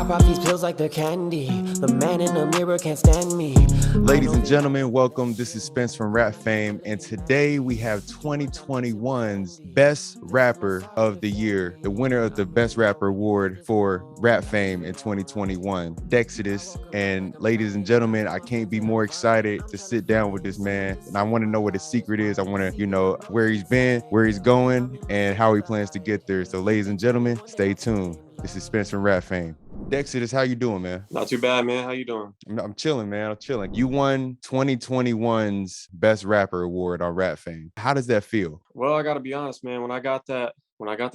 pop these pills like they're candy. The man in the mirror can't stand me. Ladies and gentlemen, welcome. This is Spence from Rap Fame, and today we have 2021's Best Rapper of the Year, the winner of the Best Rapper Award for Rap Fame in 2021, Dexidous. And ladies and gentlemen, I can't be more excited to sit down with this man, and I want to know what his secret is. I want to, where he's been, where he's going, and how he plans to get there. So ladies and gentlemen, stay tuned. This is Spence from Rap Fame. Dexidous, how you doing, man? Not too bad, man. How you doing? I'm chilling, man. I'm chilling. You won 2021's Best Rapper Award on Rap Fame. How does that feel? Well, I got to be honest, man. When I got that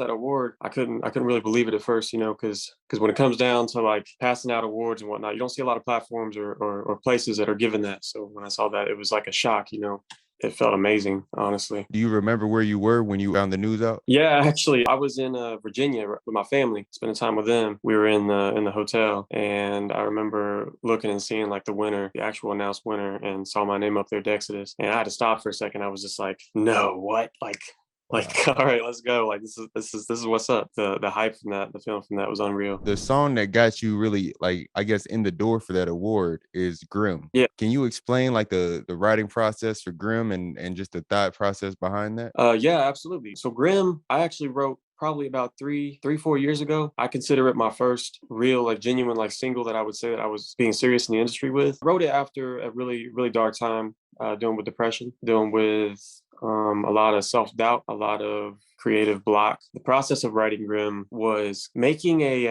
award, I couldn't really believe it at first, because when it comes down to like passing out awards and whatnot, you don't see a lot of platforms or places that are given that. So when I saw that, it was like a shock, It felt amazing, honestly. Do you remember where you were when you found the news out? Yeah, actually, I was in Virginia with my family, spending time with them. We were in the hotel, and I remember looking and seeing like the actual announced winner, and saw my name up there, Dexidous. And I had to stop for a second. I was just like, no, what? All right, let's go. Like this is what's up. The hype from that, the feeling from that was unreal. The song that got you really, like, I guess, in the door for that award is Grim. Yeah. Can you explain like the writing process for Grim and just the thought process behind that? Yeah, absolutely. So Grim, I actually wrote probably about 4 years ago. I consider it my first real, like, genuine, like, single that I would say that I was being serious in the industry with. Wrote it after a really, really dark time, dealing with depression, dealing with a lot of self-doubt, a lot of creative block. The process of writing Grim was making a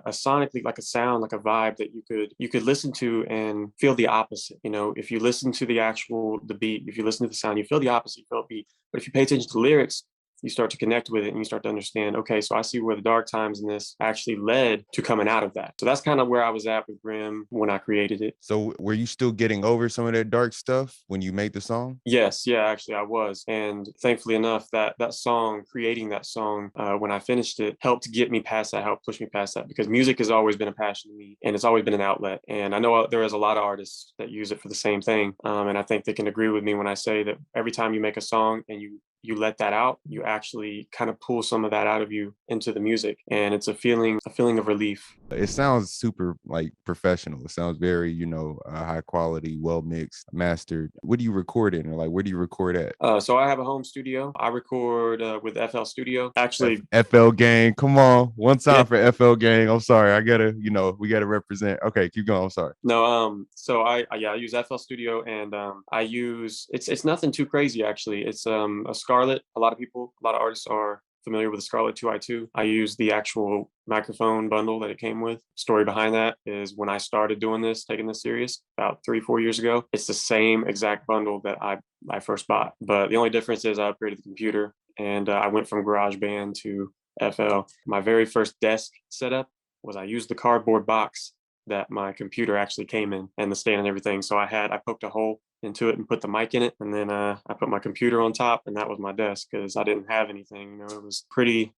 sonically, like a sound, like a vibe that you could listen to and feel the opposite. If you listen to the beat, if you listen to the sound, you feel the opposite, you feel the beat. But if you pay attention to the lyrics, you start to connect with it and you start to understand, okay, so I see where the dark times in this actually led to coming out of that. So that's kind of where I was at with Grim when I created it. So were you still getting over some of that dark stuff when you made the song? Yes, yeah, actually I was. And thankfully enough, that song, creating that song, when I finished it, helped get me past that, helped push me past that, because music has always been a passion to me and it's always been an outlet. And I know there is a lot of artists that use it for the same thing. And I think they can agree with me when I say that every time you make a song and you let that out, you actually kind of pull some of that out of you into the music. And it's a feeling of relief. It sounds super, like, professional. It sounds very, high quality, well mixed, mastered. What do you record in, or like where do you record at? So I have a home studio. I record with FL Studio. Actually, FL Gang, come on, one time Yeah. for FL Gang. I'm sorry, I gotta, we gotta represent. Okay, keep going. I'm sorry. No, so I use FL Studio, and I use it's nothing too crazy actually. It's a Scarlett. A lot of artists are familiar with the Scarlett 2i2. I use the actual microphone bundle that it came with. Story behind that is when I started doing this, taking this serious about 3-4 years ago, it's the same exact bundle that I first bought. But the only difference is I upgraded the computer, and I went from GarageBand to FL. My very first desk setup was I used the cardboard box that my computer actually came in, and the stand and everything. So I poked a hole into it and put the mic in it, and then I put my computer on top, and that was my desk, because I didn't have anything. It was pretty,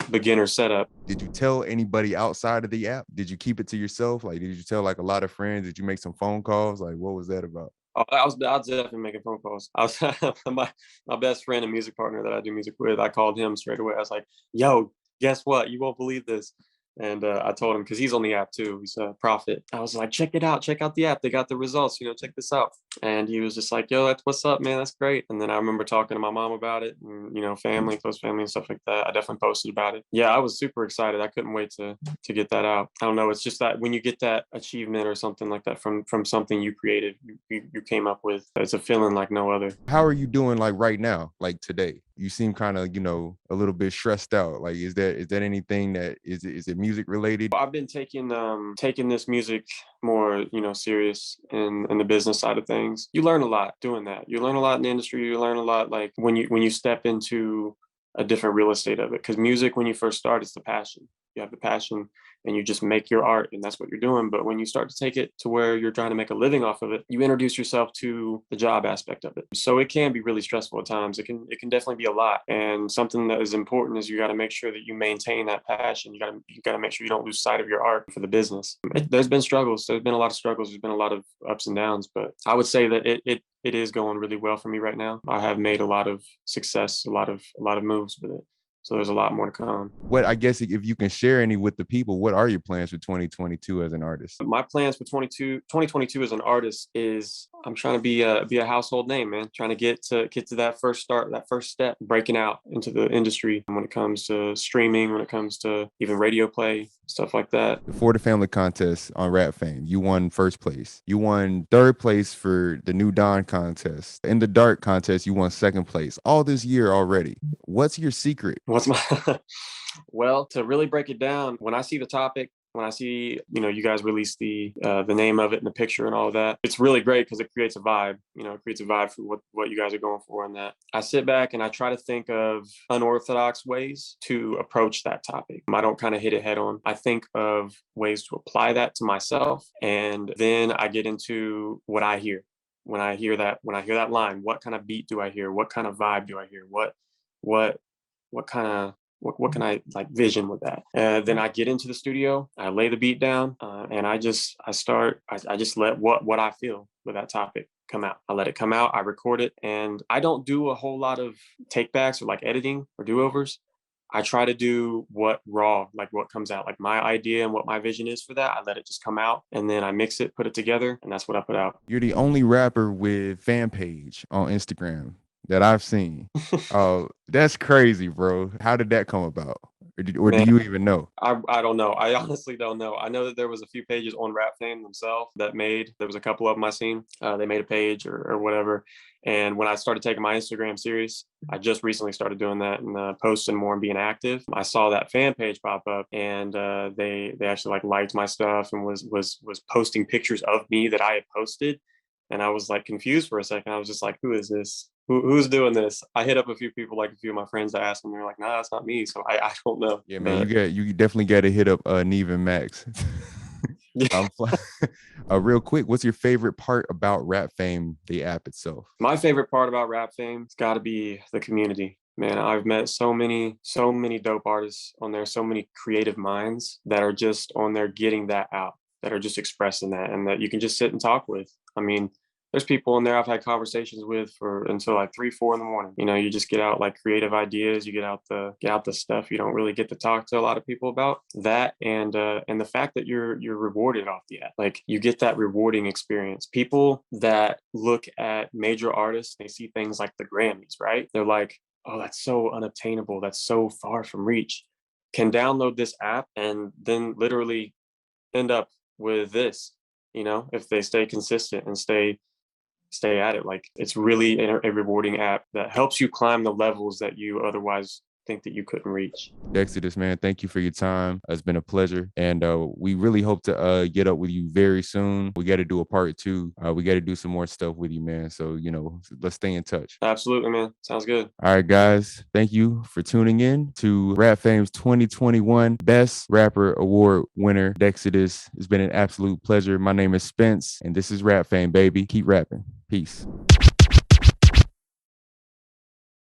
beginner setup. Did you tell anybody outside of the app? Did you keep it to yourself? Like, did you tell like a lot of friends? Did you make some phone calls? Like, what was that about? I was definitely making phone calls. I was my best friend and music partner that I do music with. I called him straight away. I was like, "Yo, guess what? You won't believe this." And I told him, because he's on the app too. He's a prophet. I was like, check it out. Check out the app. They got the results. Check this out. And he was just like, yo, that's what's up, man. That's great. And then I remember talking to my mom about it, and, family, close family and stuff like that. I definitely posted about it. Yeah, I was super excited. I couldn't wait to get that out. I don't know. It's just that when you get that achievement or something like that from something you created, you came up with, it's a feeling like no other. How are you doing, like, right now, like today? You seem kind of, a little bit stressed out. Like, is that anything that is it music related? I've been taking this music more, serious in the business side of things. You learn a lot doing that. You learn a lot in the industry. You learn a lot, like, when you step into a different real estate of it. Because music, when you first start, it's the passion. You have the passion and you just make your art, and that's what you're doing. But when you start to take it to where you're trying to make a living off of it, you introduce yourself to the job aspect of it. So it can be really stressful at times. It can definitely be a lot. And something that is important is you got to make sure that you maintain that passion. You got to make sure you don't lose sight of your art for the business. There's been struggles. There's been a lot of struggles. There's been a lot of ups and downs. But I would say that it is going really well for me right now. I have made a lot of success, a lot of moves with it. So there's a lot more to come. What, I guess, if you can share any with the people, what are your plans for 2022 as an artist? My plans for 2022 as an artist is I'm trying to be a household name, man. Trying to get to that first start, that first step, breaking out into the industry when it comes to streaming, when it comes to even radio play, stuff like that. For the family contest on Rap Fame, you won first place. You won third place for the New Dawn contest. In the Dark contest, you won second place. All this year already. What's your secret? What's my well, to really break it down, when I see the topic, when I see, you guys release the name of it and the picture and all of that, it's really great because it creates a vibe. It creates a vibe for what you guys are going for. And that I sit back and I try to think of unorthodox ways to approach that topic. I don't kind of hit it head on. I think of ways to apply that to myself, and then I get into what I hear. When I hear that line, what kind of beat do I hear? What kind of vibe do I hear? What kind of what can I like vision with that? Then I get into the studio, I lay the beat down, and I just let what I feel with that topic come out. I let it come out, I record it, and I don't do a whole lot of takebacks or like editing or do-overs. I try to do what comes out, like my idea and what my vision is for that. I let it just come out, and then I mix it, put it together, and that's what I put out. You're the only rapper with fan page on Instagram that I've seen. Oh, that's crazy, bro. How did that come about? Or do you even know? I don't know. I honestly don't know. I know that there was a few pages on Rap Fame themselves there was a couple of them I seen. They made a page or whatever. And when I started taking my Instagram serious, I just recently started doing that and posting more and being active. I saw that fan page pop up, and they actually like liked my stuff and was posting pictures of me that I had posted. And I was like confused for a second. I was just like, who is this? Who's doing this? I hit up a few people, like a few of my friends, that asked them. They're like, "No, that's not me." So I don't know. Yeah, man, you definitely got to hit up Neve and Max. Yeah. Real quick, what's your favorite part about Rap Fame, the app itself? My favorite part about Rap Fame, it's got to be the community. Man, I've met so many dope artists on there, so many creative minds that are just on there getting that out, that are just expressing that, and that you can just sit and talk with. I mean, there's people in there I've had conversations with until like 3-4 in the morning. You just get out like creative ideas, you get out the stuff you don't really get to talk to a lot of people about. That and the fact that you're rewarded off the app. Like, you get that rewarding experience. People that look at major artists, they see things like the Grammys, right? They're like, oh, that's so unobtainable, that's so far from reach. Can download this app and then literally end up with this, if they stay consistent and stay at it. Like, it's really a rewarding app that helps you climb the levels that you otherwise think that you couldn't reach. Dexidous, man, thank you for your time. It's been a pleasure, and we really hope to get up with you very soon. We got to do a part 2. We got to do some more stuff with you, man. So let's stay in touch. Absolutely, man. Sounds good. All right, guys, thank you for tuning in to Rap Fame's 2021 Best Rapper Award winner, Dexidous. It's been an absolute pleasure. My name is Spence, and this is Rap Fame, baby. Keep rapping. Peace.